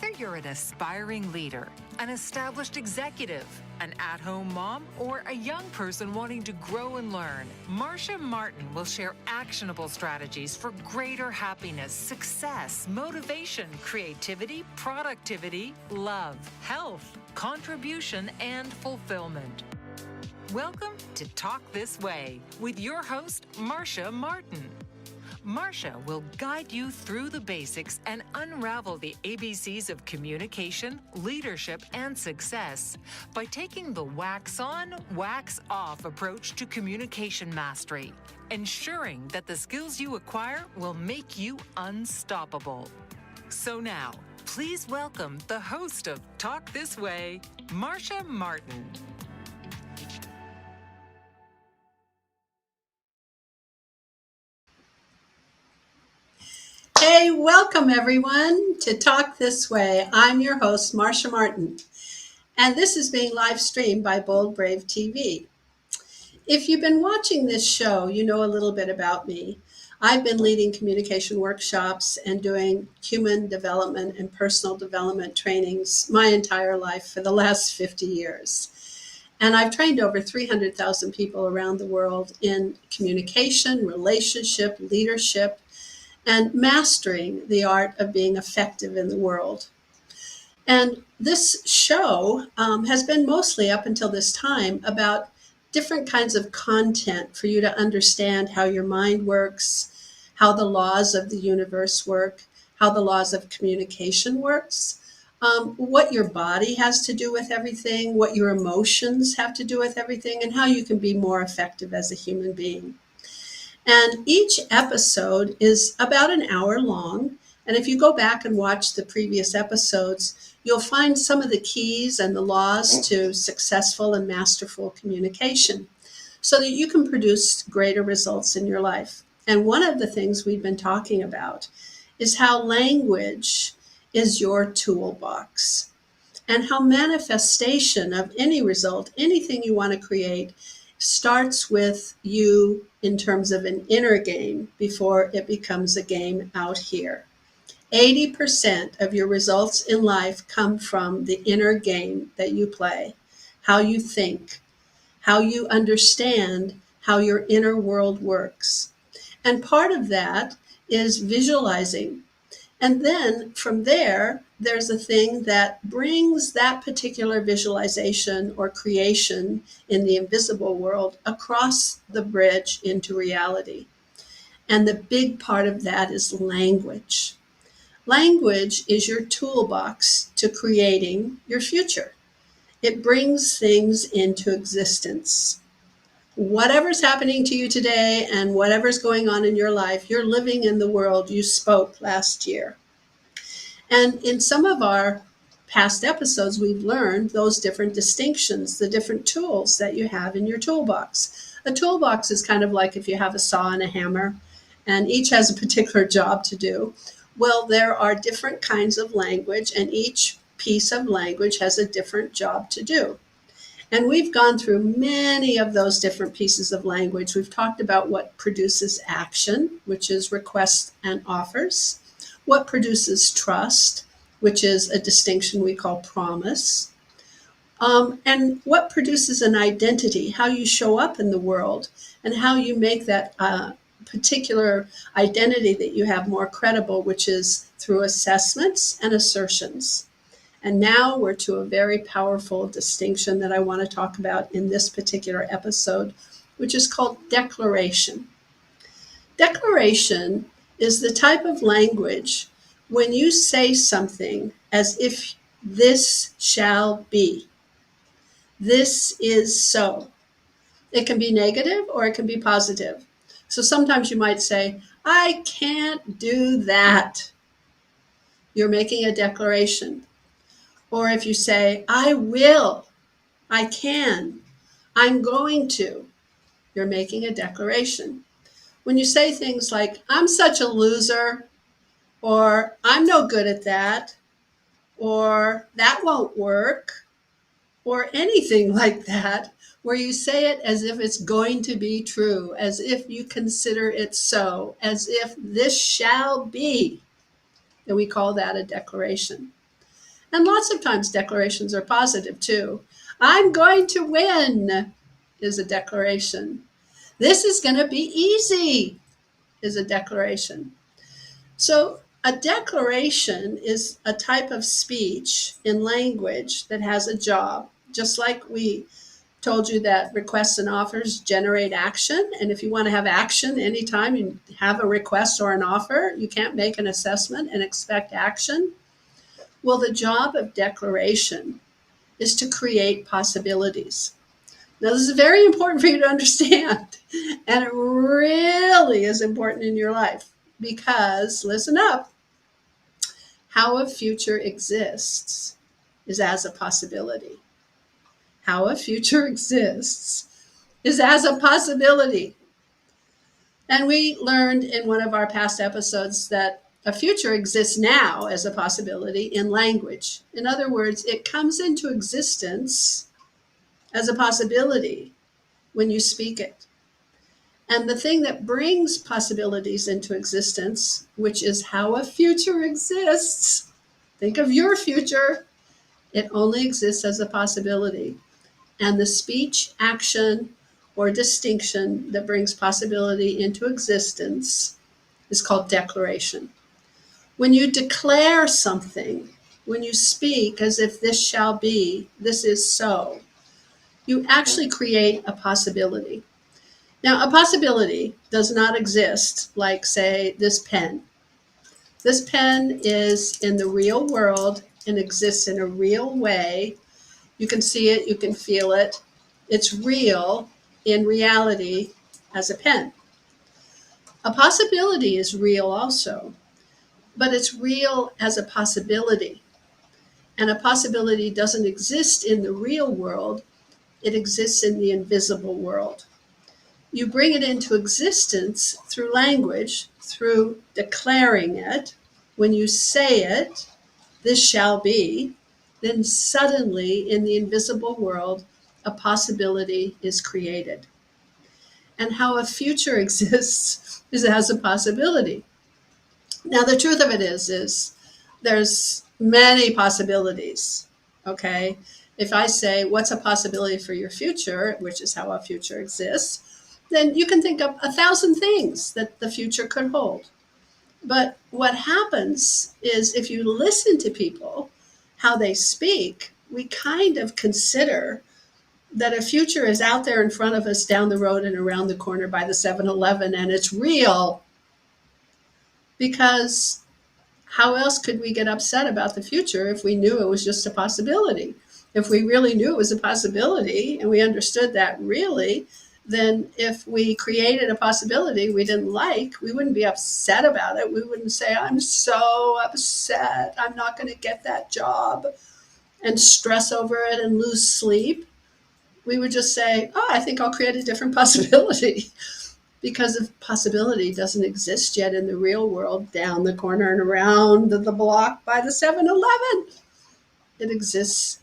Whether you're an aspiring leader, an established executive, an at-home mom, or a young person wanting to grow and learn, Marsha Martin will share actionable strategies for greater happiness, success, motivation, creativity, productivity, love, health, contribution, and fulfillment. Welcome to Talk This Way with your host, Marsha Martin. Marsha will guide you through the basics and unravel the ABCs of communication, leadership, and success by taking the wax on, wax off approach to communication mastery, ensuring that the skills you acquire will make you unstoppable. So now, please welcome the host of Talk This Way, Marsha Martin. Hey, welcome everyone to Talk This Way. I'm your host, Marsha Martin, and this is being live streamed by Bold Brave TV. If you've been watching this show, you know a little bit about me. I've been leading communication workshops and doing human development and personal development trainings my entire life for the last 50 years. And I've trained over 300,000 people around the world in communication, relationship, leadership, and mastering the art of being effective in the world. And this show has been mostly up until this time about different kinds of content for you to understand how your mind works, how the laws of the universe work, how the laws of communication works, what your body has to do with everything, what your emotions have to do with everything, and how you can be more effective as a human being. And each episode is about an hour long. And if you go back and watch the previous episodes, you'll find some of the keys and the laws to successful and masterful communication so that you can produce greater results in your life. And one of the things we've been talking about is how language is your toolbox and how manifestation of any result, anything you want to create, starts with you in terms of an inner game before it becomes a game out here. 80% of your results in life come from the inner game that you play, how you think, how you understand how your inner world works. And part of that is visualizing. And then from there, there's a thing that brings that particular visualization or creation in the invisible world across the bridge into reality. And the big part of that is language. Language is your toolbox to creating your future. It brings things into existence. Whatever's happening to you today and whatever's going on in your life, you're living in the world you spoke last year. And in some of our past episodes, we've learned those different distinctions, the different tools that you have in your toolbox. A toolbox is kind of like if you have a saw and a hammer, and each has a particular job to do. Well, there are different kinds of language, and each piece of language has a different job to do. And we've gone through many of those different pieces of language. We've talked about what produces action, which is requests and offers, what produces trust, which is a distinction we call promise, and what produces an identity, how you show up in the world, and how you make that particular identity that you have more credible, which is through assessments and assertions. And now we're to a very powerful distinction that I want to talk about in this particular episode, which is called declaration. Declaration is the type of language when you say something as if this shall be. This is so. It can be negative or it can be positive. So sometimes you might say, I can't do that. You're making a declaration. Or if you say, I will, I can, I'm going to, you're making a declaration. When you say things like, I'm such a loser, or I'm no good at that, or that won't work, or anything like that, where you say it as if it's going to be true, as if you consider it so, as if this shall be, then we call that a declaration. And lots of times declarations are positive too. I'm going to win is a declaration. This is going to be easy is a declaration. So a declaration is a type of speech in language that has a job, just like we told you that requests and offers generate action. And if you want to have action anytime you have a request or an offer, you can't make an assessment and expect action. Well, the job of declaration is to create possibilities. Now, this is very important for you to understand, and it really is important in your life because, listen up, how a future exists is as a possibility. How a future exists is as a possibility. And we learned in one of our past episodes that a future exists now as a possibility in language. In other words, it comes into existence as a possibility when you speak it. And the thing that brings possibilities into existence, which is how a future exists, think of your future, it only exists as a possibility. And the speech, action, or distinction that brings possibility into existence is called declaration. When you declare something, when you speak as if this shall be, this is so, you actually create a possibility. Now, a possibility does not exist like, say, this pen. This pen is in the real world and exists in a real way. You can see it, you can feel it. It's real in reality as a pen. A possibility is real also, but it's real as a possibility. And a possibility doesn't exist in the real world, it exists in the invisible world. You bring it into existence through language, through declaring it. When you say it, this shall be, then suddenly in the invisible world, a possibility is created. And how a future exists is as a possibility. Now, the truth of it is there's many possibilities, okay? If I say, what's a possibility for your future, which is how a future exists, then you can think of 1,000 things that the future could hold. But what happens is if you listen to people, how they speak, we kind of consider that a future is out there in front of us down the road and around the corner by the 7-Eleven, and it's real. Because how else could we get upset about the future if we knew it was just a possibility? If we really knew it was a possibility and we understood that really, then if we created a possibility we didn't like, we wouldn't be upset about it. We wouldn't say, I'm so upset, I'm not going to get that job, and stress over it and lose sleep. We would just say, oh, I think I'll create a different possibility. Because if possibility doesn't exist yet in the real world, down the corner and around the block by the 7-Eleven, it exists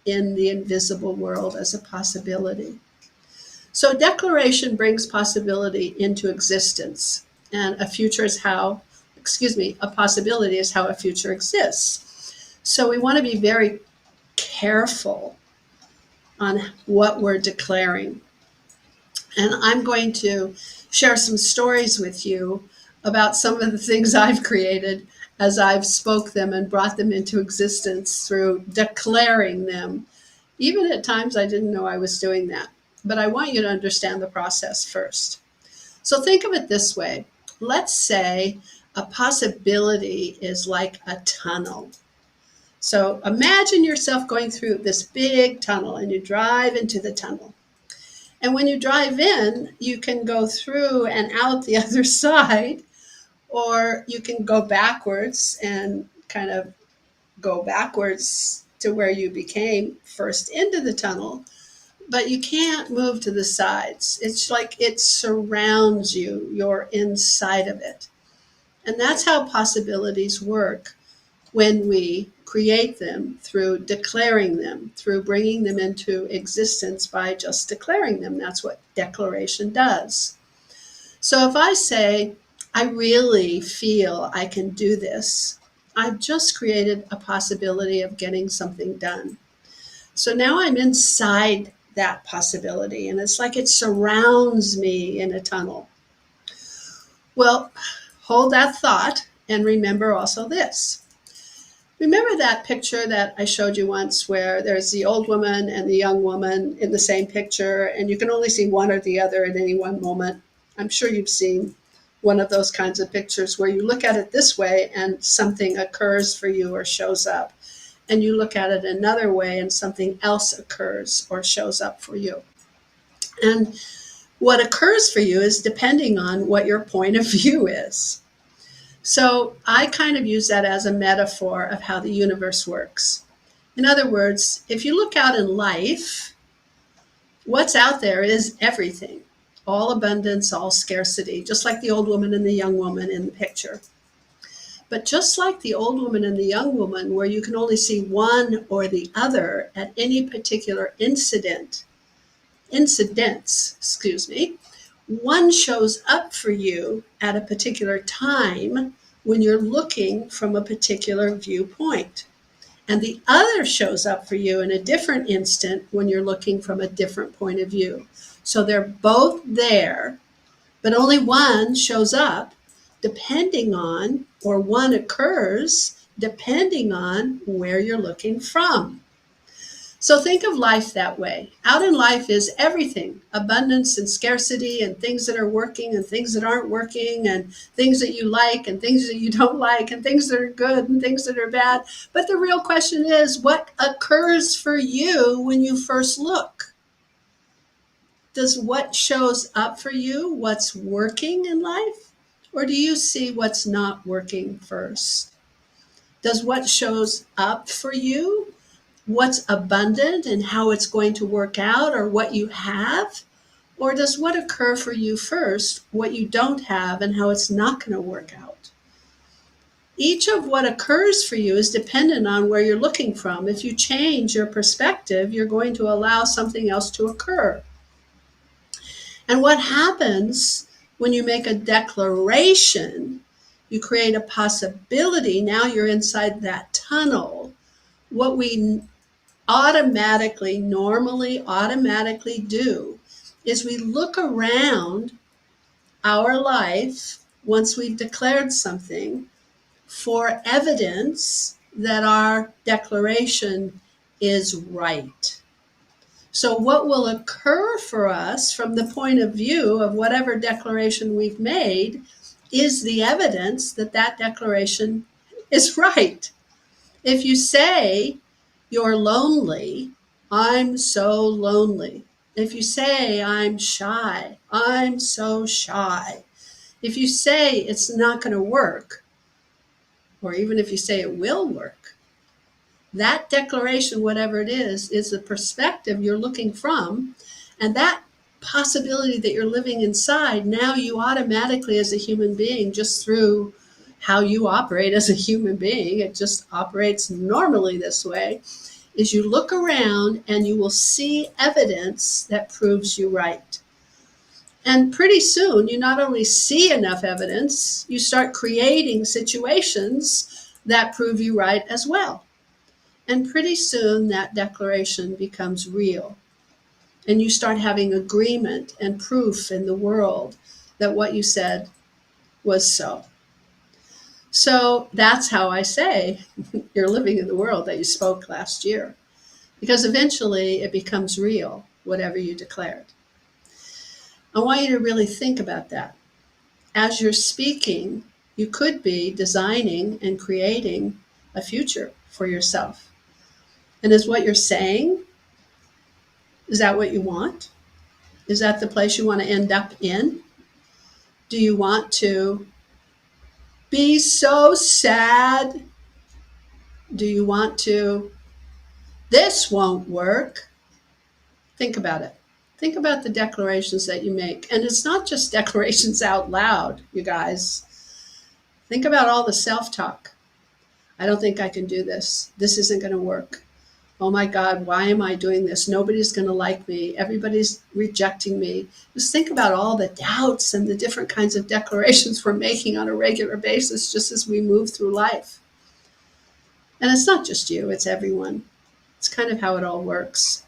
in the invisible world as a possibility. So declaration brings possibility into existence, and a possibility is how a future exists. So we want to be very careful on what we're declaring. And I'm going to share some stories with you about some of the things I've created as I've spoke them and brought them into existence through declaring them. Even at times I didn't know I was doing that. But I want you to understand the process first. So think of it this way. Let's say a possibility is like a tunnel. So imagine yourself going through this big tunnel and you drive into the tunnel. And when you drive in, you can go through and out the other side, or you can go backwards and kind of go backwards to where you became first into the tunnel. But you can't move to the sides. It's like it surrounds you. You're inside of it. And that's how possibilities work when we create them through declaring them, through bringing them into existence by just declaring them. That's what declaration does. So if I say, I really feel I can do this, I've just created a possibility of getting something done. So now I'm inside that possibility, and it's like it surrounds me in a tunnel. Well, hold that thought and remember also this. Remember that picture that I showed you once where there's the old woman and the young woman in the same picture, and you can only see one or the other at any one moment? I'm sure you've seen one of those kinds of pictures where you look at it this way and something occurs for you or shows up, and you look at it another way and something else occurs or shows up for you. And what occurs for you is depending on what your point of view is. So I kind of use that as a metaphor of how the universe works. In other words, if you look out in life, what's out there is everything. All abundance, all scarcity, just like the old woman and the young woman in the picture. But just like the old woman and the young woman, where you can only see one or the other at any particular incidents, one shows up for you at a particular time when you're looking from a particular viewpoint. And the other shows up for you in a different instant when you're looking from a different point of view. So they're both there, but only one shows up depending on, or one occurs depending on where you're looking from. So think of life that way. Out in life is everything, abundance and scarcity, and things that are working and things that aren't working, and things that you like and things that you don't like, and things that are good and things that are bad. But the real question is, what occurs for you when you first look? Does what shows up for you what's working in life? Or do you see what's not working first? Does what shows up for you what's abundant and how it's going to work out, or what you have? Or does what occur for you first what you don't have and how it's not going to work out? Each of what occurs for you is dependent on where you're looking from. If you change your perspective, you're going to allow something else to occur. And what happens when you make a declaration, you create a possibility. Now you're inside that tunnel. What we normally automatically do is we look around our life once we've declared something for evidence that our declaration is right. So what will occur for us from the point of view of whatever declaration we've made is the evidence that that declaration is right. If you say you're lonely, I'm so lonely. If you say I'm shy, I'm so shy. If you say it's not going to work, or even if you say it will work, that declaration, whatever it is the perspective you're looking from, and that possibility that you're living inside. Now you automatically, as a human being, just through how you operate as a human being, it just operates normally this way, is you look around and you will see evidence that proves you right. And pretty soon, you not only see enough evidence, you start creating situations that prove you right as well. And pretty soon, that declaration becomes real. And you start having agreement and proof in the world that what you said was so. So that's how I say you're living in the world that you spoke last year. Because eventually it becomes real, whatever you declared. I want you to really think about that. As you're speaking, you could be designing and creating a future for yourself. And is what you're saying, is that what you want? Is that the place you want to end up in? Do you want to be so sad? Do you want to, this won't work? Think about it. Think about the declarations that you make. And it's not just declarations out loud, you guys. Think about all the self-talk. I don't think I can do this. This isn't going to work. Oh my God, why am I doing this? Nobody's going to like me. Everybody's rejecting me. Just think about all the doubts and the different kinds of declarations we're making on a regular basis just as we move through life. And it's not just you, it's everyone. It's kind of how it all works.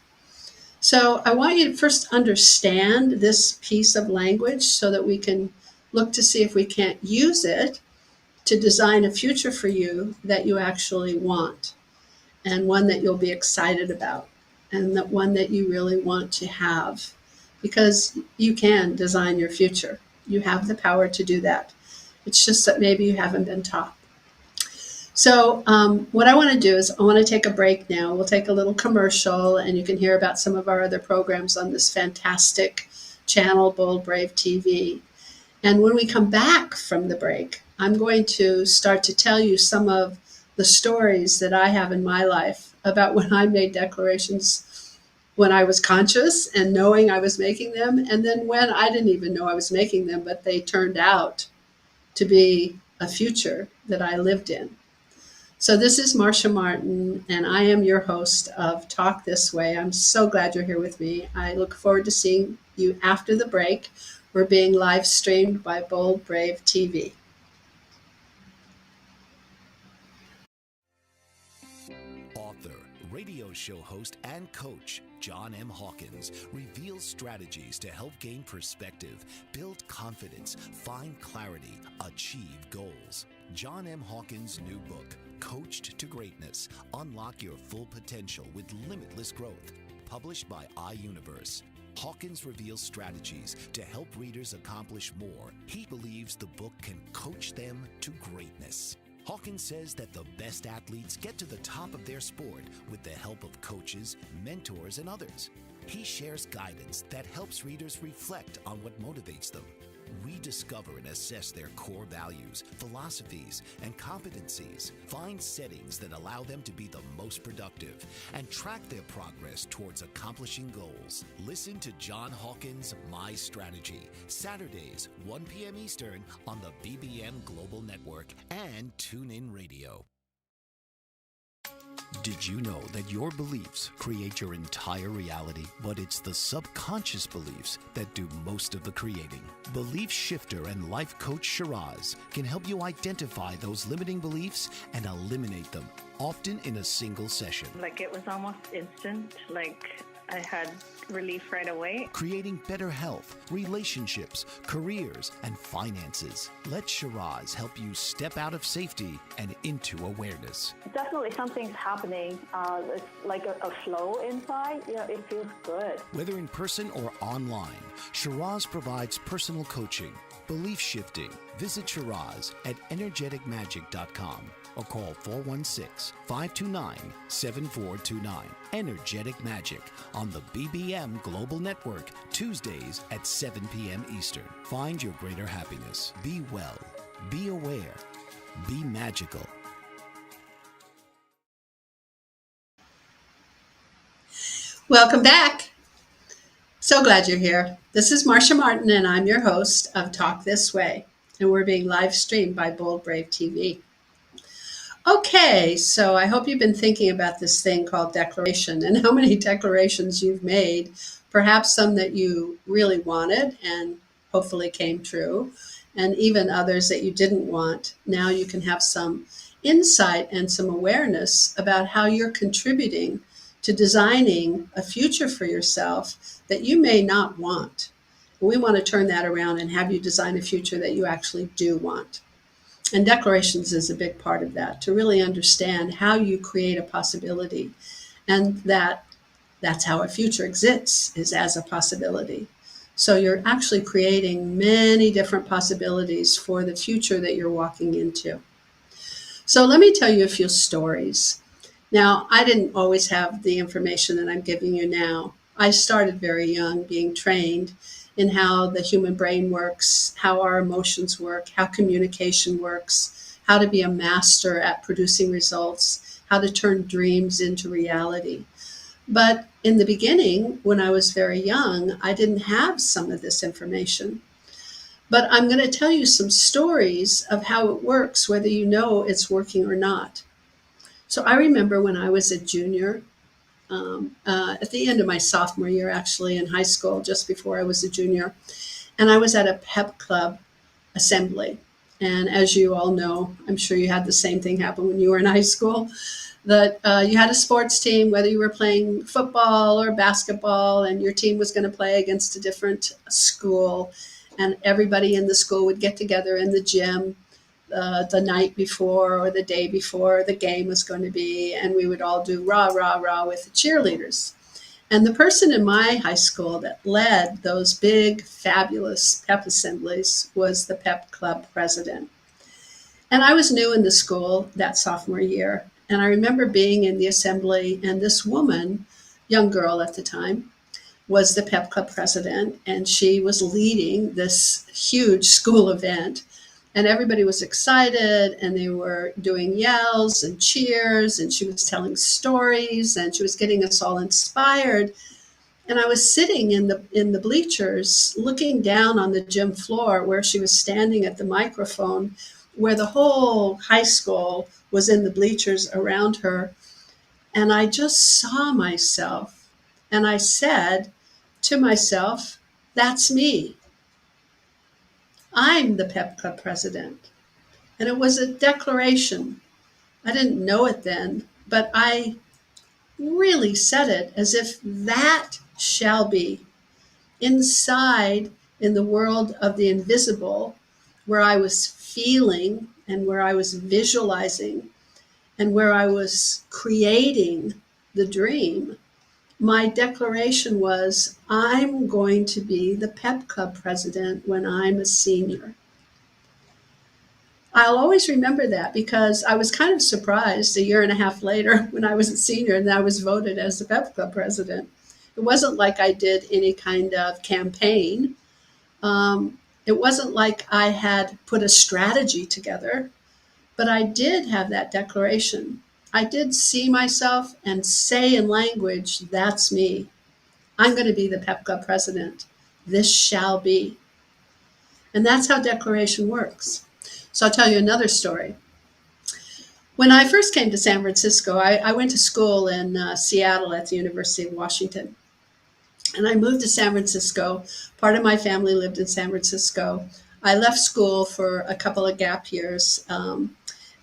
So I want you to first understand this piece of language so that we can look to see if we can't use it to design a future for you that you actually want, and one that you'll be excited about, and that one that you really want to have, because you can design your future. You have the power to do that. It's just that maybe you haven't been taught. So what I want to do is I want to take a break now. We'll take a little commercial, and you can hear about some of our other programs on this fantastic channel, Bold Brave TV. And when we come back from the break, I'm going to start to tell you some of the stories that I have in my life about when I made declarations when I was conscious and knowing I was making them, and then when I didn't even know I was making them, but they turned out to be a future that I lived in. So this is Marsha Martin, and I am your host of Talk This Way. I'm so glad you're here with me. I look forward to seeing you after the break. We're being live streamed by Bold Brave TV. Author, radio show host, and coach John M. Hawkins reveals strategies to help gain perspective, build confidence, find clarity, achieve goals. John M. Hawkins' new book, Coached to Greatness, Unlock Your Full Potential with Limitless Growth, published by iUniverse. Hawkins reveals strategies to help readers accomplish more. He believes the book can coach them to greatness. Hawkins says that the best athletes get to the top of their sport with the help of coaches, mentors, and others. He shares guidance that helps readers reflect on what motivates them, rediscover and assess their core values, philosophies, and competencies, find settings that allow them to be the most productive, and track their progress towards accomplishing goals. Listen to John Hawkins' My Strategy, Saturdays, 1 p.m. Eastern on the BBM Global Network and TuneIn Radio. Did you know that your beliefs create your entire reality, but it's the subconscious beliefs that do most of the creating? Belief shifter and life coach Shiraz can help you identify those limiting beliefs and eliminate them, often in a single session. Like, it was almost instant, like I had relief right away. Creating better health, relationships, careers, and finances. Let Shiraz help you step out of safety and into awareness. Definitely something's happening. It's like a flow inside. It feels good. Whether in person or online, Shiraz provides personal coaching, belief shifting. Visit Shiraz at energeticmagic.com or call 416-529-7429. Energetic Magic on the BBM Global Network, Tuesdays at 7 p.m. Eastern. Find your greater happiness. Be well. Be aware. Be magical. Welcome back. So glad you're here. This is Marsha Martin, and I'm your host of Talk This Way, and we're being live streamed by Bold Brave TV. Okay, so I hope you've been thinking about this thing called declaration and how many declarations you've made, perhaps some that you really wanted and hopefully came true, and even others that you didn't want. Now you can have some insight and some awareness about how you're contributing to designing a future for yourself that you may not want. We want to turn that around and have you design a future that you actually do want. And declarations is a big part of that, to really understand how you create a possibility, and that's how a future exists, is as a possibility. So you're actually creating many different possibilities for the future that you're walking into. So let me tell you a few stories. Now, I didn't always have the information that I'm giving you now. I started very young, being trained in how the human brain works, how our emotions work, how communication works, how to be a master at producing results, how to turn dreams into reality. But in the beginning, when I was very young, I didn't have some of this information. But I'm going to tell you some stories of how it works, whether you know it's working or not. So I remember when I was a junior, at the end of my sophomore year, actually, in high school, just before I was a junior, and I was at a pep club assembly. And as you all know, I'm sure you had the same thing happen when you were in high school, that you had a sports team, whether you were playing football or basketball, and your team was going to play against a different school. And everybody in the school would get together in the gym the night before or the day before the game was going to be, and we would all do rah, rah, rah with the cheerleaders. And the person in my high school that led those big, fabulous pep assemblies was the pep club president. And I was new in the school that sophomore year. And I remember being in the assembly, and this woman, young girl at the time, was the pep club president, and she was leading this huge school event. And everybody was excited, and they were doing yells and cheers, and she was telling stories, and she was getting us all inspired. And I was sitting in the bleachers, looking down on the gym floor where she was standing at the microphone, where the whole high school was in the bleachers around her. And I just saw myself, and I said to myself, "That's me. I'm the pep club president." And it was a declaration. I didn't know it then, but I really said it as if that shall be. Inside, in the world of the invisible, where I was feeling and where I was visualizing and where I was creating the dream, my declaration was, I'm going to be the pep club president when I'm a senior. I'll always remember that because I was kind of surprised a year and a half later when I was a senior and I was voted as the pep club president. It wasn't like I did any kind of campaign. It wasn't like I had put a strategy together, but I did have that declaration. I did see myself and say in language, that's me. I'm going to be the pep club president. This shall be. And that's how declaration works. So I'll tell you another story. When I first came to San Francisco, I went to school in Seattle at the University of Washington. And I moved to San Francisco. Part of my family lived in San Francisco. I left school for a couple of gap years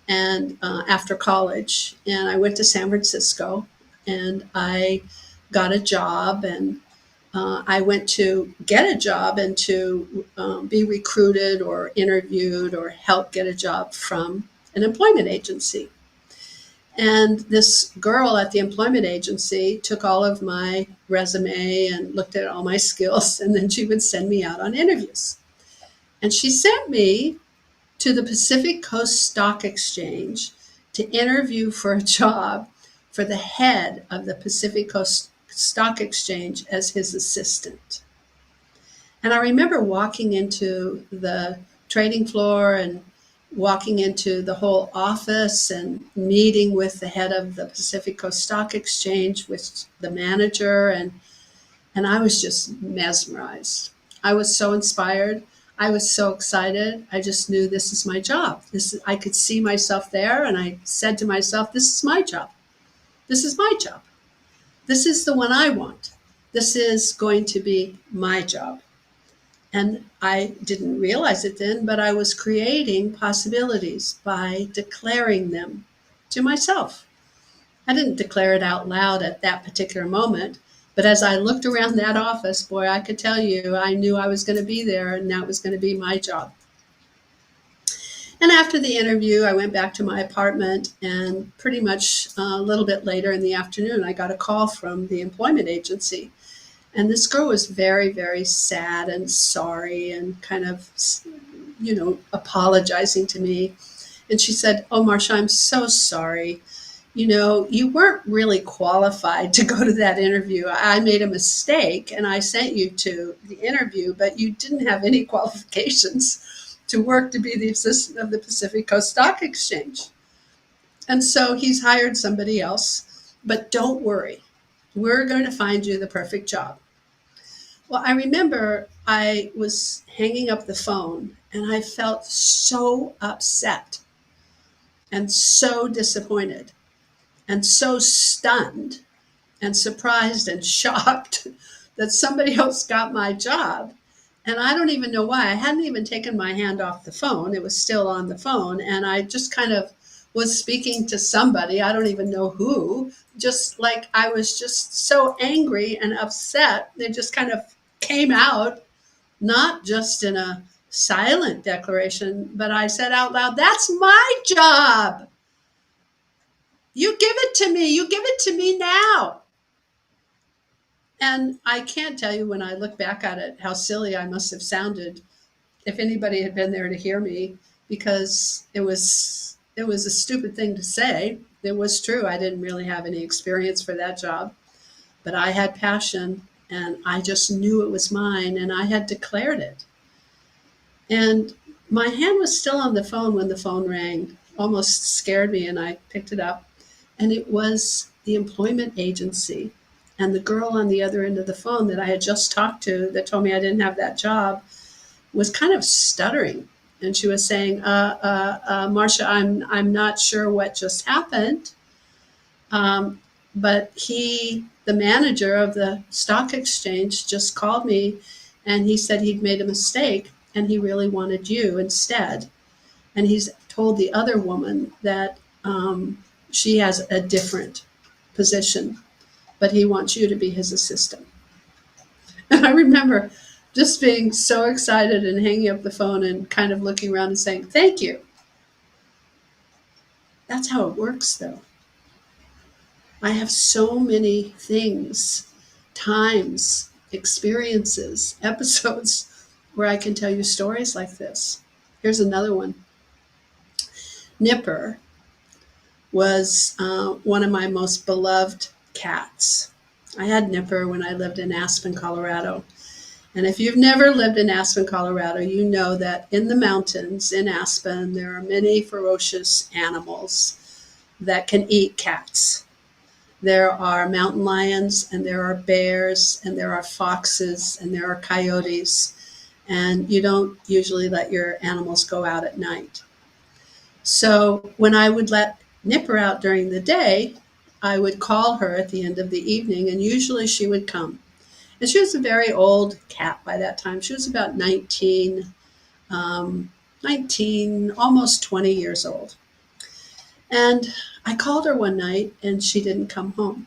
and after college. And I went to San Francisco and I got a job, and I went to get a job and to be recruited or interviewed or help get a job from an employment agency. And this girl at the employment agency took all of my resume and looked at all my skills, and then she would send me out on interviews. And she sent me to the Pacific Coast Stock Exchange to interview for a job for the head of the Pacific Coast Stock Exchange as his assistant. And I remember walking into the trading floor and walking into the whole office and meeting with the head of the Pacific Coast Stock Exchange, with the manager, and I was just mesmerized. I was so inspired. I was so excited. I just knew this is my job. I could see myself there, and I said to myself, this is my job. This is my job. This is the one I want. This is going to be my job. And I didn't realize it then, but I was creating possibilities by declaring them to myself. I didn't declare it out loud at that particular moment, but as I looked around that office, boy, I could tell you, I knew I was going to be there, and that was going to be my job. And after the interview, I went back to my apartment, and pretty much a little bit later in the afternoon, I got a call from the employment agency. And this girl was very, very sad and sorry and kind of, apologizing to me. And she said, "Oh, Marsha, I'm so sorry. You weren't really qualified to go to that interview. I made a mistake and I sent you to the interview, but you didn't have any qualifications to work to be the assistant of the Pacific Coast Stock Exchange. And so he's hired somebody else, but don't worry. We're going to find you the perfect job." Well, I remember I was hanging up the phone and I felt so upset and so disappointed and so stunned and surprised and shocked that somebody else got my job. And I don't even know why. I hadn't even taken my hand off the phone. It was still on the phone. And I just kind of was speaking to somebody. I don't even know who. Just like I was just so angry and upset. It just kind of came out, not just in a silent declaration, but I said out loud, "That's my job. You give it to me. You give it to me now." And I can't tell you, when I look back at it, how silly I must have sounded if anybody had been there to hear me, because it was a stupid thing to say. It was true. I didn't really have any experience for that job, but I had passion and I just knew it was mine and I had declared it. And my hand was still on the phone when the phone rang. Almost scared me, and I picked it up, and it was the employment agency. And the girl on the other end of the phone that I had just talked to that told me I didn't have that job was kind of stuttering. And she was saying, Marcia, I'm not sure what just happened. But the manager of the stock exchange, just called me and he said he'd made a mistake and he really wanted you instead. And he's told the other woman that she has a different position, but he wants you to be his assistant. And I remember just being so excited and hanging up the phone and kind of looking around and saying, "Thank you." That's how it works, though. I have so many things, times, experiences, episodes where I can tell you stories like this. Here's another one. Nipper was one of my most beloved cats. I had Nipper when I lived in Aspen, Colorado. And if you've never lived in Aspen, Colorado, you know that in the mountains in Aspen, there are many ferocious animals that can eat cats. There are mountain lions, and there are bears, and there are foxes, and there are coyotes. And you don't usually let your animals go out at night. So when I would let Nipper out during the day, I would call her at the end of the evening, and usually she would come. And she was a very old cat by that time. She was about 19, almost 20 years old. And I called her one night, and she didn't come home.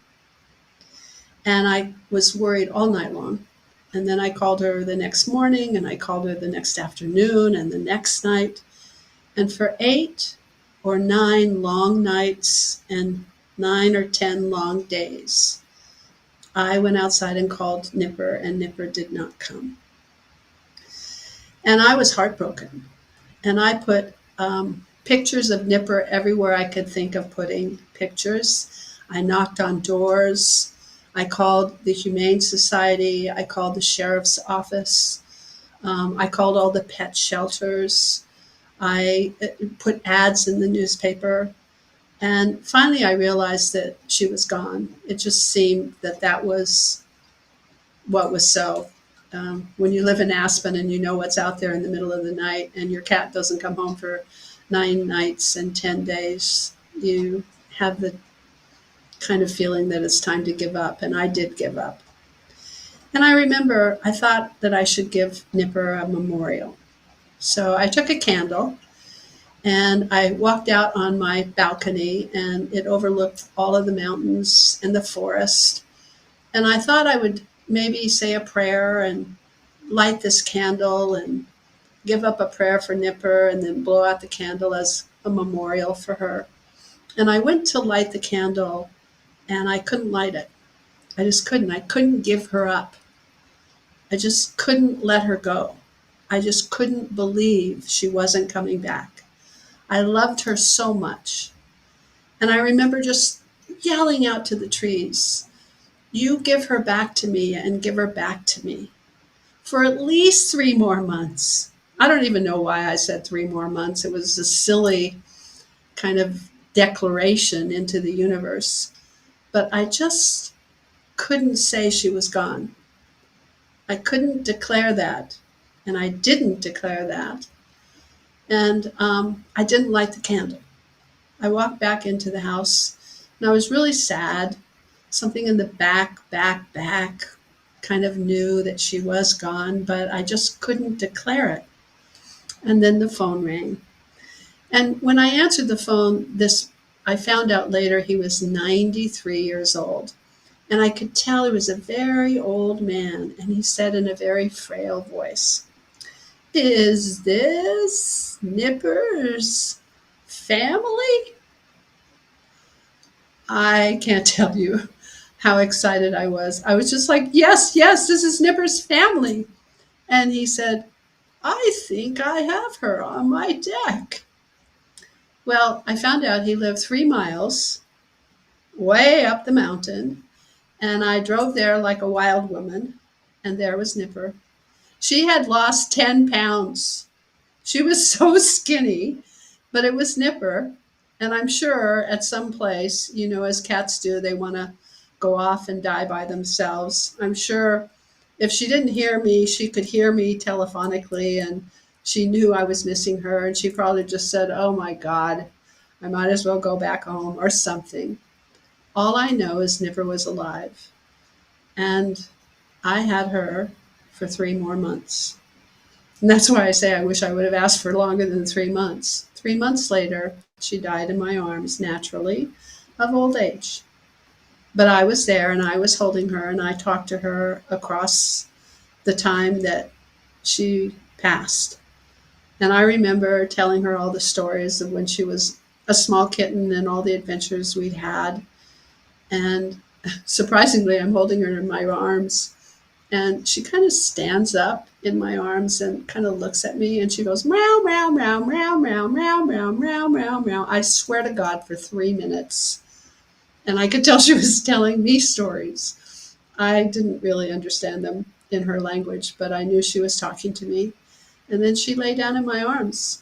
And I was worried all night long. And then I called her the next morning, and I called her the next afternoon and the next night. And for 8 or 9 long nights and 9 or 10 long days, I went outside and called Nipper, and Nipper did not come. And I was heartbroken. And I put pictures of Nipper everywhere I could think of putting pictures. I knocked on doors. I called the Humane Society. I called the sheriff's office. I called all the pet shelters. I put ads in the newspaper. And finally, I realized that she was gone. It just seemed that that was what was so. When you live in Aspen and you know what's out there in the middle of the night and your cat doesn't come home for 9 nights and 10 days, you have the kind of feeling that it's time to give up. And I did give up. And I remember I thought that I should give Nipper a memorial. So I took a candle and I walked out on my balcony, and it overlooked all of the mountains and the forest. And I thought I would maybe say a prayer and light this candle and give up a prayer for Nipper and then blow out the candle as a memorial for her. And I went to light the candle, and I couldn't light it. I just couldn't. I couldn't give her up. I just couldn't let her go. I just couldn't believe she wasn't coming back. I loved her so much. And I remember just yelling out to the trees, "You give her back to me and give her back to me for at least 3 more months." I don't even know why I said 3 more months. It was a silly kind of declaration into the universe. But I just couldn't say she was gone. I couldn't declare that. And I didn't declare that. And I didn't light the candle. I walked back into the house, and I was really sad. Something in the back kind of knew that she was gone, but I just couldn't declare it. And then the phone rang. And when I answered the phone, I found out later he was 93 years old. And I could tell he was a very old man. And he said in a very frail voice, "Is this Nipper's family?" I can't tell you how excited I was. I was just like, yes, this is Nipper's family. And he said, "I think I have her on my deck." Well, I found out he lived 3 miles way up the mountain. And I drove there like a wild woman. And there was Nipper. She had lost 10 pounds. She was so skinny, but it was Nipper. And I'm sure at some place, as cats do, they want to go off and die by themselves. I'm sure if she didn't hear me, she could hear me telephonically, and she knew I was missing her. And she probably just said, "Oh my God, I might as well go back home," or something. All I know is Nipper was alive. And I had her for 3 more months. And that's why I say I wish I would have asked for longer than 3 months. 3 months later, she died in my arms naturally of old age. But I was there and I was holding her and I talked to her across the time that she passed. And I remember telling her all the stories of when she was a small kitten and all the adventures we'd had. And surprisingly, I'm holding her in my arms. And she kind of stands up in my arms and kind of looks at me and she goes, "Meow, meow, meow, meow, meow, meow, meow, meow, meow, meow." I swear to God, for 3 minutes. And I could tell she was telling me stories. I didn't really understand them in her language, but I knew she was talking to me. And then she lay down in my arms.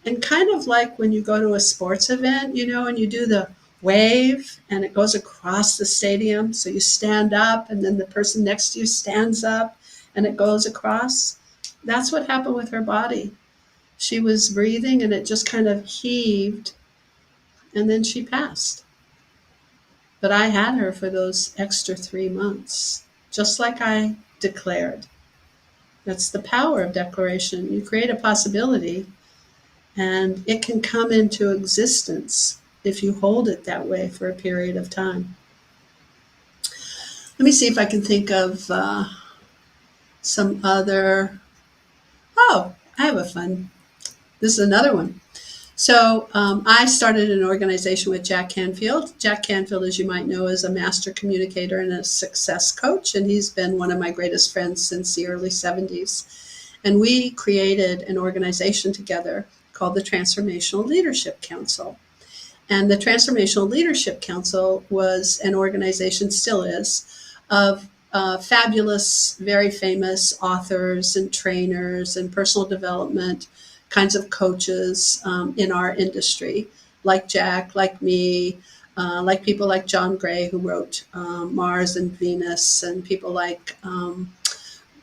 And kind of like when you go to a sports event, and you do the wave and it goes across the stadium. So you stand up and then the person next to you stands up and it goes across. That's what happened with her body. She was breathing and it just kind of heaved and then she passed. But I had her for those extra 3 months, just like I declared. That's the power of declaration. You create a possibility and it can come into existence if you hold it that way for a period of time. Let me see if I can think of some other. Oh, I have a fun. This is another one. So I started an organization with Jack Canfield. Jack Canfield, as you might know, is a master communicator and a success coach, and he's been one of my greatest friends since the early 70s. And we created an organization together called the Transformational Leadership Council. And the Transformational Leadership Council was an organization, still is, of fabulous, very famous authors and trainers and personal development kinds of coaches in our industry, like Jack, like me, like people like John Gray, who wrote Mars and Venus, and people like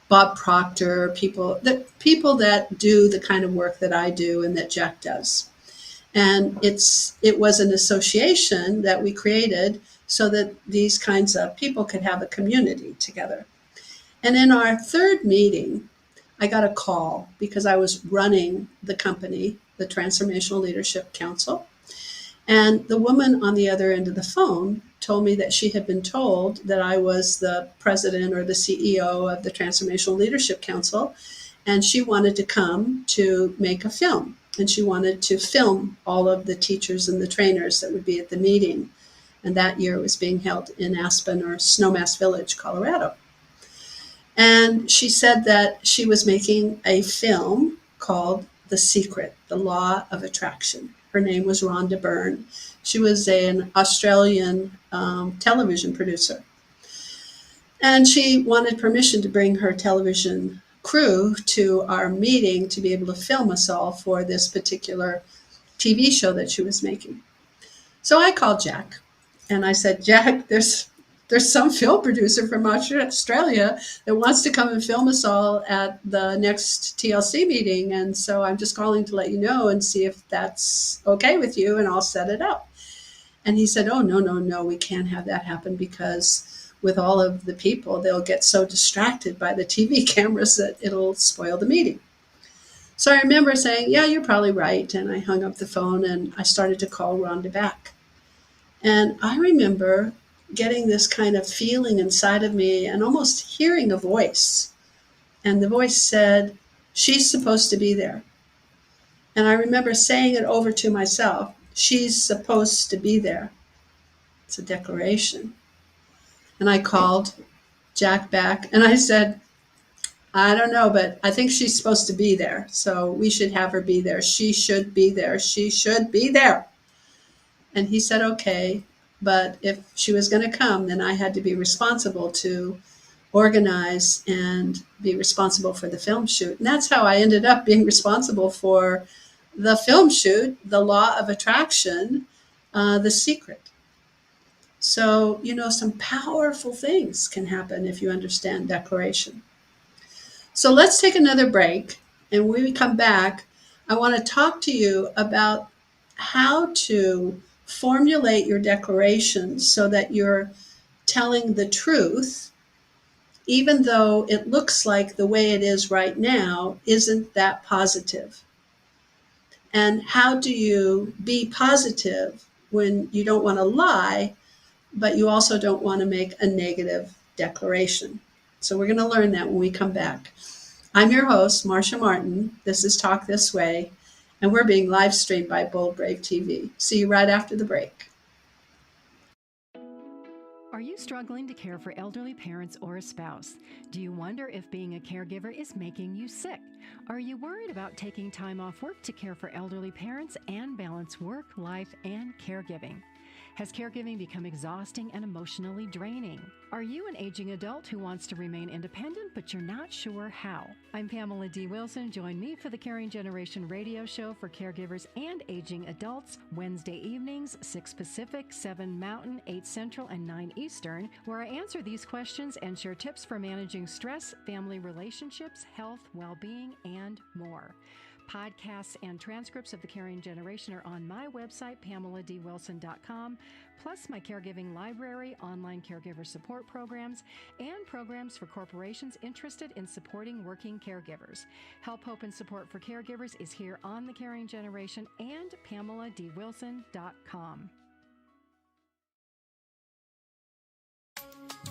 Bob Proctor, people that do the kind of work that I do and that Jack does. And it was an association that we created so that these kinds of people could have a community together. And in our third meeting, I got a call because I was running the company, the Transformational Leadership Council. And the woman on the other end of the phone told me that she had been told that I was the president or the CEO of the Transformational Leadership Council. And she wanted to come to make a film. And she wanted to film all of the teachers and the trainers that would be at the meeting. And that year it was being held in Aspen or Snowmass Village, Colorado. And she said that she was making a film called The Secret, The Law of Attraction. Her name was Rhonda Byrne. She was an Australian television producer. And she wanted permission to bring her television crew to our meeting to be able to film us all for this particular TV show that she was making. So I called Jack and I said, "Jack, there's some film producer from Australia that wants to come and film us all at the next TLC meeting. And so I'm just calling to let you know and see if that's okay with you and I'll set it up." And he said, "Oh, no, we can't have that happen because with all of the people, they'll get so distracted by the TV cameras that it'll spoil the meeting. So I remember saying, yeah, you're probably right. And I hung up the phone and I started to call Rhonda back. And I remember getting this kind of feeling inside of me and almost hearing a voice. And the voice said, she's supposed to be there. And I remember saying it over to myself, she's supposed to be there. It's a declaration. And I called Jack back and I said, I don't know, but I think she's supposed to be there. So we should have her be there. She should be there. She should be there. And he said, okay. But if she was going to come, then I had to be responsible to organize and be responsible for the film shoot. And that's how I ended up being responsible for the film shoot, The Law of Attraction, The Secret. So, some powerful things can happen if you understand declaration. So let's take another break. And when we come back, I want to talk to you about how to formulate your declarations so that you're telling the truth, even though it looks like the way it is right now isn't that positive. And how do you be positive when you don't want to lie, but you also don't want to make a negative declaration? So we're going to learn that when we come back. I'm your host, Marsha Martin. This is Talk This Way, and we're being live streamed by Bold Brave TV. See you right after the break. Are you struggling to care for elderly parents or a spouse? Do you wonder if being a caregiver is making you sick? Are you worried about taking time off work to care for elderly parents and balance work, life, and caregiving? Has caregiving become exhausting and emotionally draining? Are you an aging adult who wants to remain independent, but you're not sure how? I'm Pamela D. Wilson. Join me for the Caring Generation radio show for caregivers and aging adults, Wednesday evenings, 6 Pacific, 7 Mountain, 8 Central, and 9 Eastern, where I answer these questions and share tips for managing stress, family relationships, health, well-being, and more. Podcasts and transcripts of The Caring Generation are on my website, PamelaDWilson.com, plus my caregiving library, online caregiver support programs, and programs for corporations interested in supporting working caregivers. Help, hope, and support for caregivers is here on The Caring Generation and PamelaDWilson.com.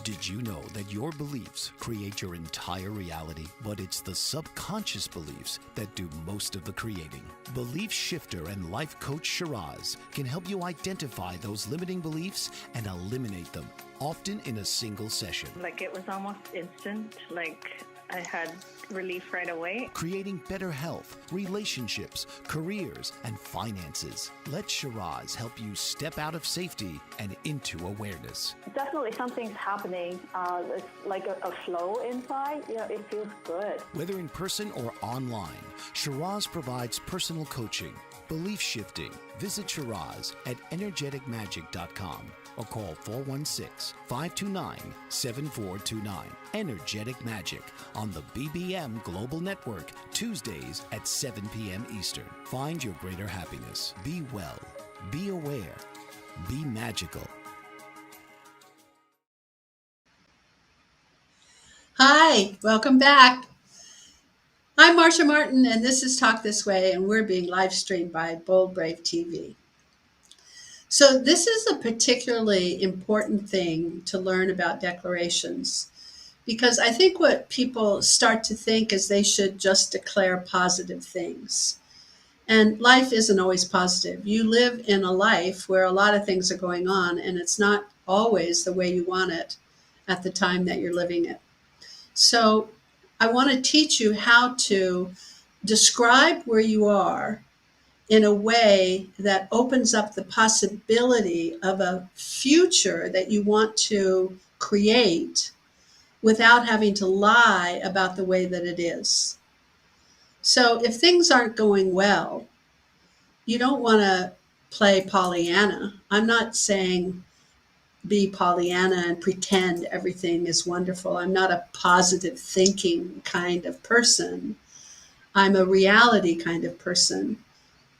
Did you know that your beliefs create your entire reality? But it's the subconscious beliefs that do most of the creating. Belief shifter and life coach Shiraz can help you identify those limiting beliefs and eliminate them, often in a single session. Like it was almost instant, like I had relief right away. Creating better health, relationships, careers, and finances. Let Shiraz help you step out of safety and into awareness. Definitely something's happening. It's like a flow inside. It feels good. Whether in person or online, Shiraz provides personal coaching, belief shifting. Visit Shiraz at energeticmagic.com or call 416-529-7429. Energetic Magic on the BBM Global Network, Tuesdays at 7 p.m. Eastern. Find your greater happiness. Be well. Be aware. Be magical. Hi, welcome back. I'm Marsha Martin, and this is Talk This Way, and we're being live streamed by Bold Brave TV. So this is a particularly important thing to learn about declarations, because I think what people start to think is they should just declare positive things. And life isn't always positive. You live in a life where a lot of things are going on, and it's not always the way you want it at the time that you're living it. So I want to teach you how to describe where you are in a way that opens up the possibility of a future that you want to create without having to lie about the way that it is. So if things aren't going well, you don't want to play Pollyanna. I'm not saying be Pollyanna and pretend everything is wonderful. I'm not a positive thinking kind of person. I'm a reality kind of person.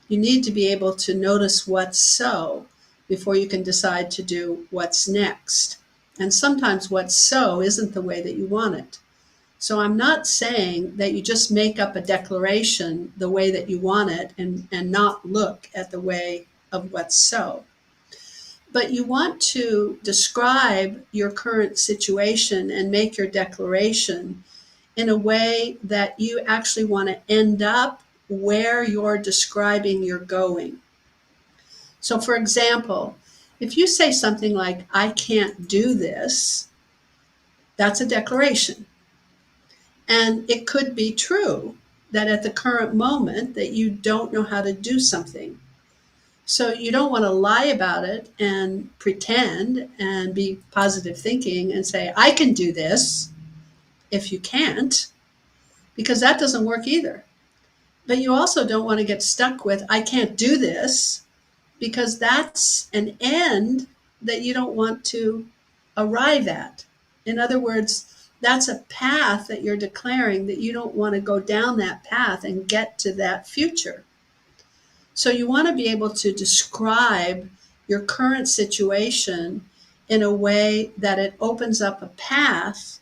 You need to be able to notice what's so before you can decide to do what's next. And sometimes what's so isn't the way that you want it. So I'm not saying that you just make up a declaration the way that you want it and not look at the way of what's so. But you want to describe your current situation and make your declaration in a way that you actually want to end up where you're describing you're going. So, for example, if you say something like, I can't do this, that's a declaration. And it could be true that at the current moment that you don't know how to do something. So you don't want to lie about it and pretend and be positive thinking and say, I can do this if you can't, because that doesn't work either. But you also don't want to get stuck with, I can't do this, because that's an end that you don't want to arrive at. In other words, that's a path that you're declaring that you don't want to go down that path and get to that future. So you want to be able to describe your current situation in a way that it opens up a path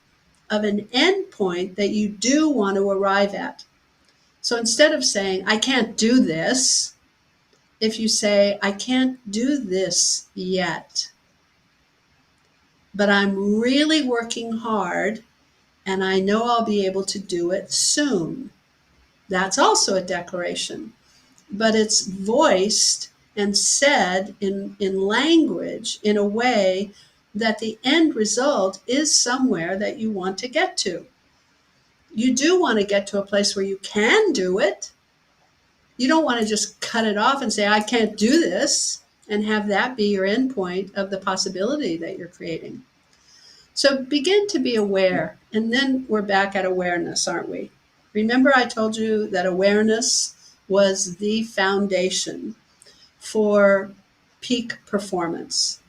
of an end point that you do want to arrive at. So instead of saying, I can't do this, if you say, I can't do this yet, but I'm really working hard and I know I'll be able to do it soon. That's also a declaration, but it's voiced and said in language in a way that the end result is somewhere that you want to get to. You do want to get to a place where you can do it. You don't want to just cut it off and say, I can't do this, and have that be your endpoint of the possibility that you're creating. So begin to be aware, and then we're back at awareness, aren't we? Remember I told you that awareness was the foundation for peak performance.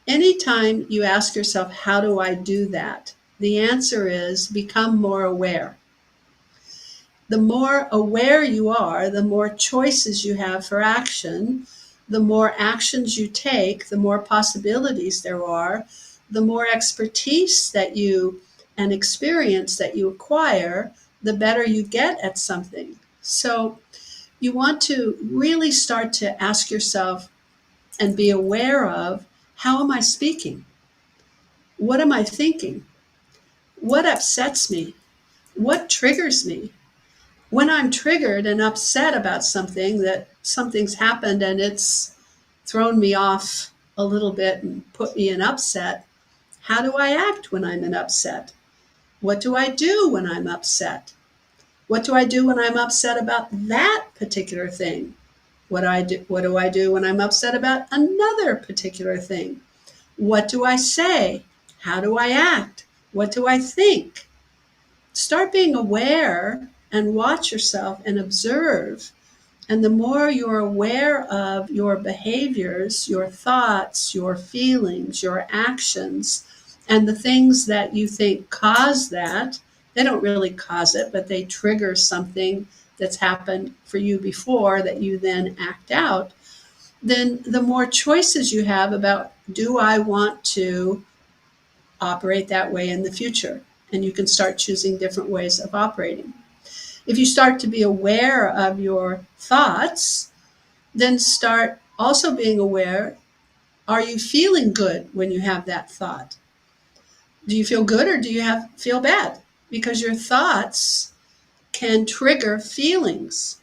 Anytime you ask yourself, how do I do that? The answer is become more aware. The more aware you are, the more choices you have for action, the more actions you take, the more possibilities there are, the more expertise that you and experience that you acquire, the better you get at something. So you want to really start to ask yourself and be aware of, how am I speaking? What am I thinking? What upsets me? What triggers me? When I'm triggered and upset about something, that something's happened and it's thrown me off a little bit and put me in upset, how do I act when I'm in upset? What do I do when I'm upset? What do I do when I'm upset about that particular thing? What do I do when I'm upset about another particular thing? What do I say? How do I act? What do I think? Start being aware and watch yourself and observe. And the more you're aware of your behaviors, your thoughts, your feelings, your actions, and the things that you think cause that, they don't really cause it, but they trigger something that's happened for you before that you then act out, then the more choices you have about, do I want to operate that way in the future? And you can start choosing different ways of operating. If you start to be aware of your thoughts, then start also being aware, are you feeling good when you have that thought? Do you feel good or do you feel bad? Because your thoughts can trigger feelings,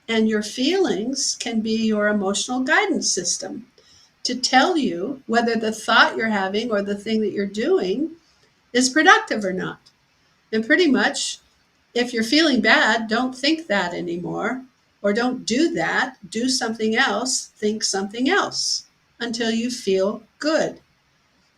and your feelings can be your emotional guidance system to tell you whether the thought you're having or the thing that you're doing is productive or not. And pretty much, if you're feeling bad, don't think that anymore, or don't do that. Do something else, think something else until you feel good.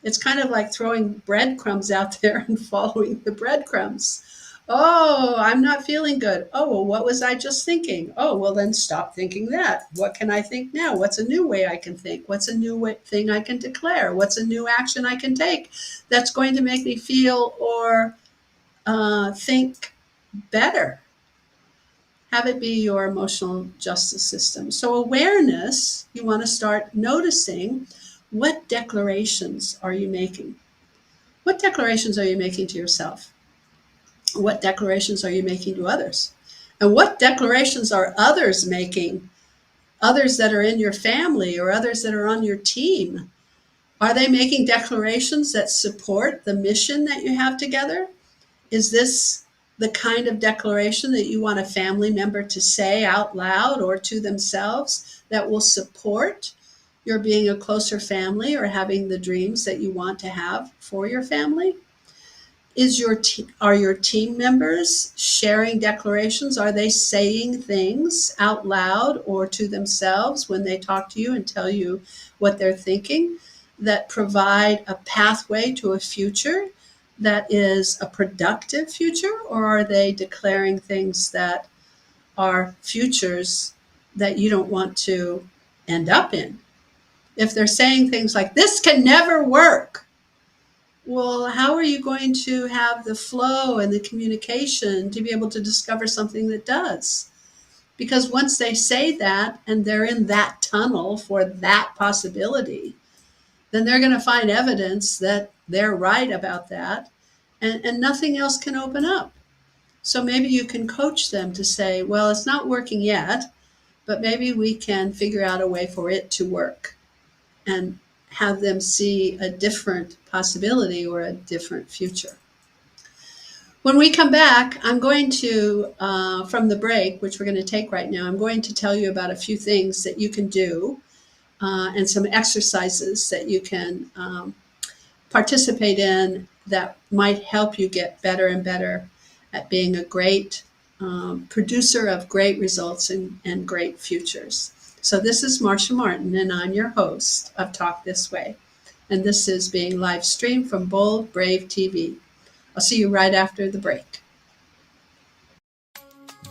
It's kind of like throwing breadcrumbs out there and following the breadcrumbs. Oh, I'm not feeling good. Oh, well, what was I just thinking? Oh, well, then stop thinking that. What can I think now? What's a new way I can think? What's a new thing I can declare? What's a new action I can take that's going to make me feel or think better? Have it be your emotional justice system. So awareness, you want to start noticing, what declarations are you making? What declarations are you making to yourself? What declarations are you making to others? And what declarations are others making? Others that are in your family or others that are on your team? Are they making declarations that support the mission that you have together? Is this the kind of declaration that you want a family member to say out loud or to themselves that will support your being a closer family or having the dreams that you want to have for your family? Are your team members sharing declarations? Are they saying things out loud or to themselves when they talk to you and tell you what they're thinking that provide a pathway to a future that is a productive future? Or are they declaring things that are futures that you don't want to end up in? If they're saying things like, this can never work, well, how are you going to have the flow and the communication to be able to discover something that does? Because once they say that and they're in that tunnel for that possibility, then they're going to find evidence that they're right about that, and nothing else can open up. So maybe you can coach them to say, well, it's not working yet, but maybe we can figure out a way for it to work, and have them see a different possibility or a different future. When we come back, I'm going to, from the break, which we're going to take right now, I'm going to tell you about a few things that you can do and some exercises that you can participate in that might help you get better and better at being a great producer of great results and great futures. So this is Marsha Martin, and I'm your host of Talk This Way. And this is being live streamed from Bold Brave TV. I'll see you right after the break.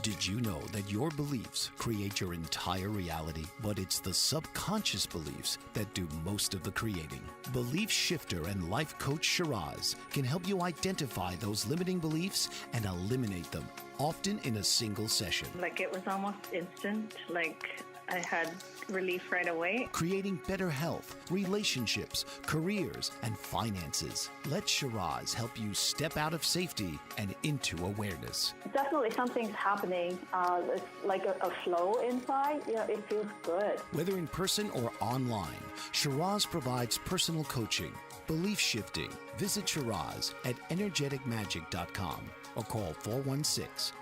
Did you know that your beliefs create your entire reality, but it's the subconscious beliefs that do most of the creating? Belief shifter and life coach Shiraz can help you identify those limiting beliefs and eliminate them, often in a single session. Like it was almost instant, like I had relief right away. Creating better health, relationships, careers, and finances. Let Shiraz help you step out of safety and into awareness. Definitely something's happening. It's like a flow inside. It feels good. Whether in person or online, Shiraz provides personal coaching, belief shifting. Visit Shiraz at energeticmagic.com or call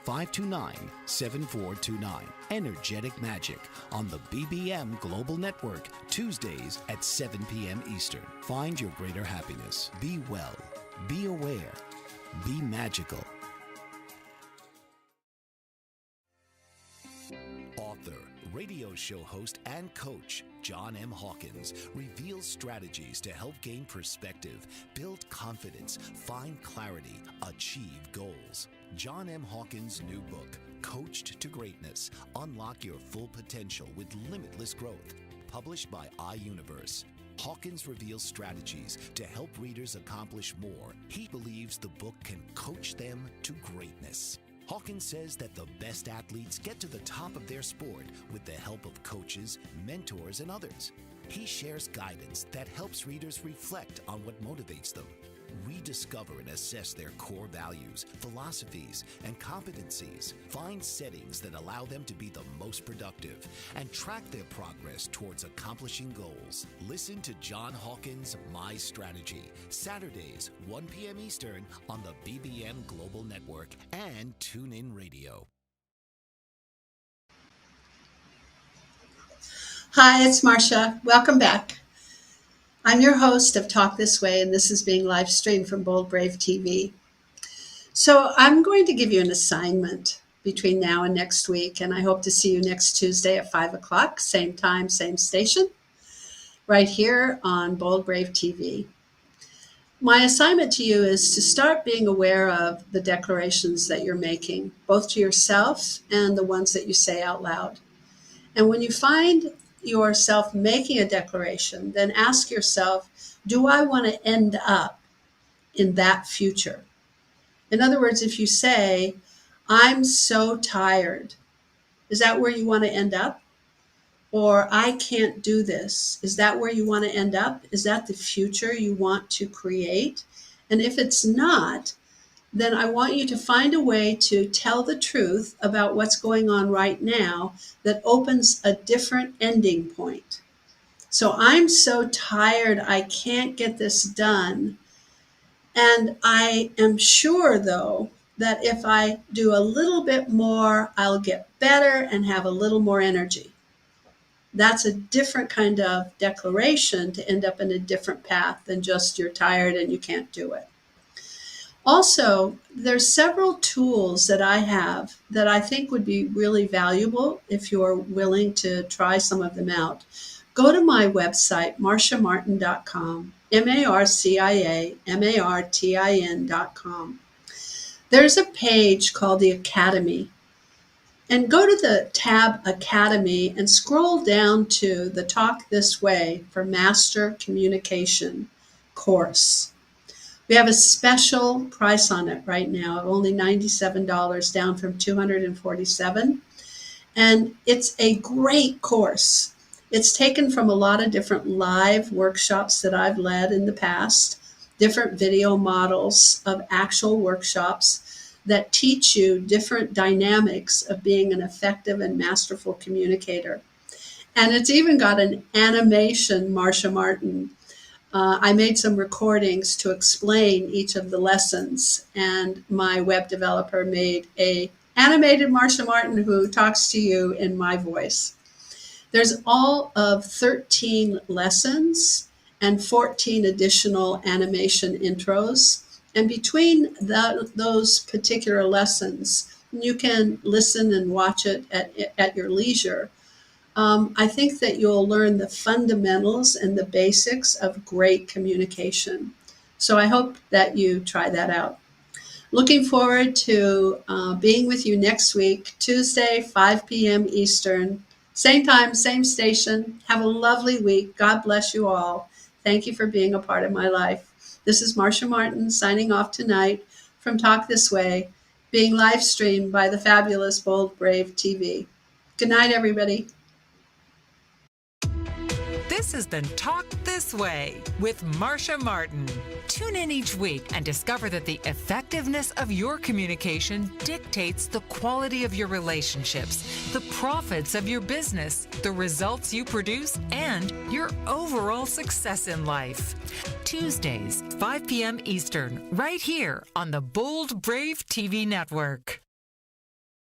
416-529-7429. Energetic Magic on the BBM Global Network, Tuesdays at 7 p.m. Eastern. Find your greater happiness. Be well. Be aware. Be magical. Author, radio show host, and coach John M. Hawkins reveals strategies to help gain perspective, build confidence, find clarity, achieve goals. John M. Hawkins' new book, Coached to Greatness, Unlock Your Full Potential with Limitless Growth, published by iUniverse. Hawkins reveals strategies to help readers accomplish more. He believes the book can coach them to greatness. Hawkins says that the best athletes get to the top of their sport with the help of coaches, mentors, and others. He shares guidance that helps readers reflect on what motivates them, rediscover and assess their core values, philosophies, and competencies, find settings that allow them to be the most productive, and track their progress towards accomplishing goals. Listen to John Hawkins' My Strategy, Saturdays, 1 p.m. Eastern on the BBM Global Network and TuneIn Radio. Hi, it's Marsha. Welcome back. I'm your host of Talk This Way, and this is being live streamed from Bold Brave TV. So I'm going to give you an assignment between now and next week, and I hope to see you next Tuesday at 5 o'clock, same time, same station, right here on Bold Brave TV. My assignment to you is to start being aware of the declarations that you're making, both to yourself and the ones that you say out loud. And when you find yourself making a declaration, then ask yourself, do I want to end up in that future? In other words, if you say, I'm so tired, is that where you want to end up? Or I can't do this, is that where you want to end up? Is that the future you want to create? And if it's not, then I want you to find a way to tell the truth about what's going on right now that opens a different ending point. So I'm so tired, I can't get this done. And I am sure, though, that if I do a little bit more, I'll get better and have a little more energy. That's a different kind of declaration to end up in a different path than just you're tired and you can't do it. Also, there's several tools that I have that I think would be really valuable if you're willing to try some of them out. Go to my website, marciamartin.com, MarciaMartin.com. There's a page called the Academy. And go to the tab Academy and scroll down to the Talk This Way for Master Communication course. We have a special price on it right now of only $97, down from $247. And it's a great course. It's taken from a lot of different live workshops that I've led in the past, different video models of actual workshops that teach you different dynamics of being an effective and masterful communicator. And it's even got an animation, Marcia Martin. I made some recordings to explain each of the lessons, and my web developer made a animated Marcia Martin who talks to you in my voice. There's all of 13 lessons and 14 additional animation intros. And between those particular lessons, you can listen and watch it at your leisure. I think that you'll learn the fundamentals and the basics of great communication. So I hope that you try that out. Looking forward to being with you next week, Tuesday, 5 p.m. Eastern. Same time, same station. Have a lovely week. God bless you all. Thank you for being a part of my life. This is Marcia Martin signing off tonight from Talk This Way, being live streamed by the fabulous Bold Brave TV. Good night, everybody. This has been Talk This Way with Marcia Martin. Tune in each week and discover that the effectiveness of your communication dictates the quality of your relationships, the profits of your business, the results you produce, and your overall success in life. Tuesdays, 5 p.m. Eastern, right here on the Bold Brave TV network.